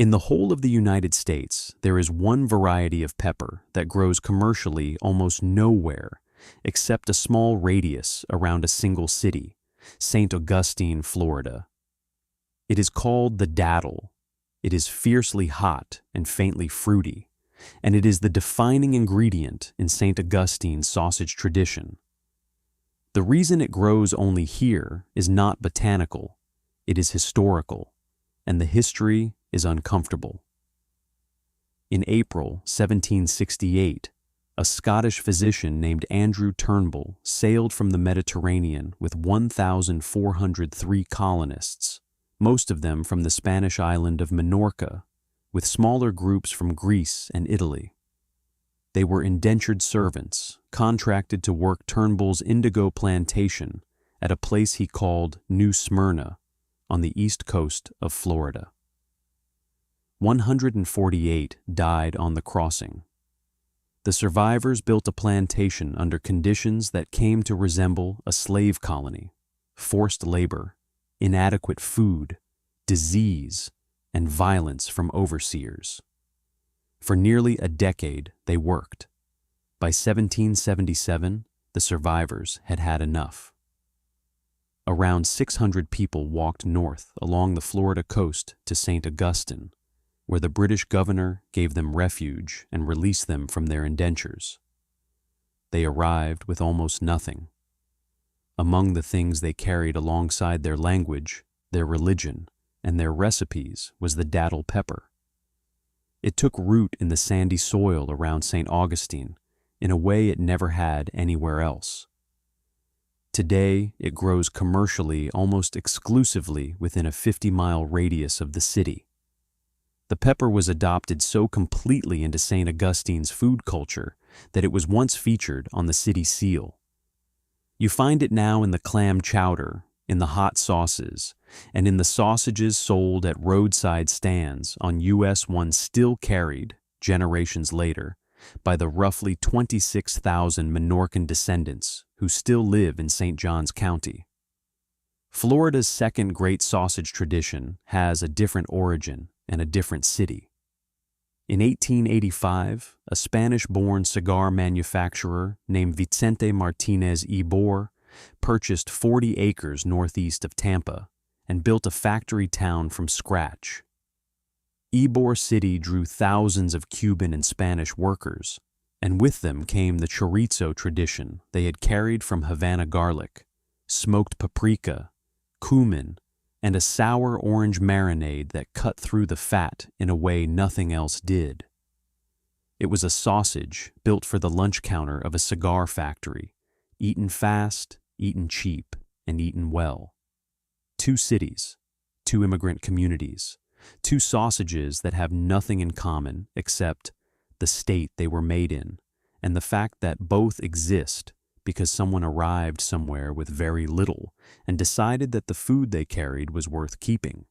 In the whole of the United States, there is one variety of pepper that grows commercially almost nowhere except a small radius around a single city, St. Augustine, Florida. It is called the datil. It is fiercely hot and faintly fruity, and it is the defining ingredient in St. Augustine's sausage tradition. The reason it grows only here is not botanical, it is historical, and the history is uncomfortable. In April 1768, a Scottish physician named Andrew Turnbull sailed from the Mediterranean with 1,403 colonists, most of them from the Spanish island of Minorca, with smaller groups from Greece and Italy. They were indentured servants, contracted to work Turnbull's indigo plantation at a place he called New Smyrna on the east coast of Florida. 148 died on the crossing. The survivors built a plantation under conditions that came to resemble a slave colony: forced labor, inadequate food, disease, and violence from overseers. For nearly a decade, they worked. By 1777, the survivors had had enough. Around 600 people walked north along the Florida coast to St. Augustine, where the British governor gave them refuge and released them from their indentures. They arrived with almost nothing. Among the things they carried alongside their language, their religion, and their recipes was the datil pepper. It took root in the sandy soil around St. Augustine in a way it never had anywhere else. Today, it grows commercially almost exclusively within a 50-mile radius of the city. The pepper was adopted so completely into St. Augustine's food culture that it was once featured on the city seal. You find it now in the clam chowder, in the hot sauces, and in the sausages sold at roadside stands on US 1 still carried, generations later, by the roughly 26,000 Minorcan descendants who still live in St. Johns County. Florida's second great sausage tradition has a different origin and a different city. In 1885, a Spanish-born cigar manufacturer named Vicente Martinez Ybor purchased 40 acres northeast of Tampa and built a factory town from scratch. Ybor City drew thousands of Cuban and Spanish workers, and with them came the chorizo tradition they had carried from Havana garlic, smoked paprika, cumin, and a sour orange marinade that cut through the fat in a way nothing else did. It was a sausage built for the lunch counter of a cigar factory, eaten fast, eaten cheap, and eaten well. 2 cities, 2 immigrant communities, 2 sausages that have nothing in common except the state they were made in, and the fact that both exist because someone arrived somewhere with very little and decided that the food they carried was worth keeping.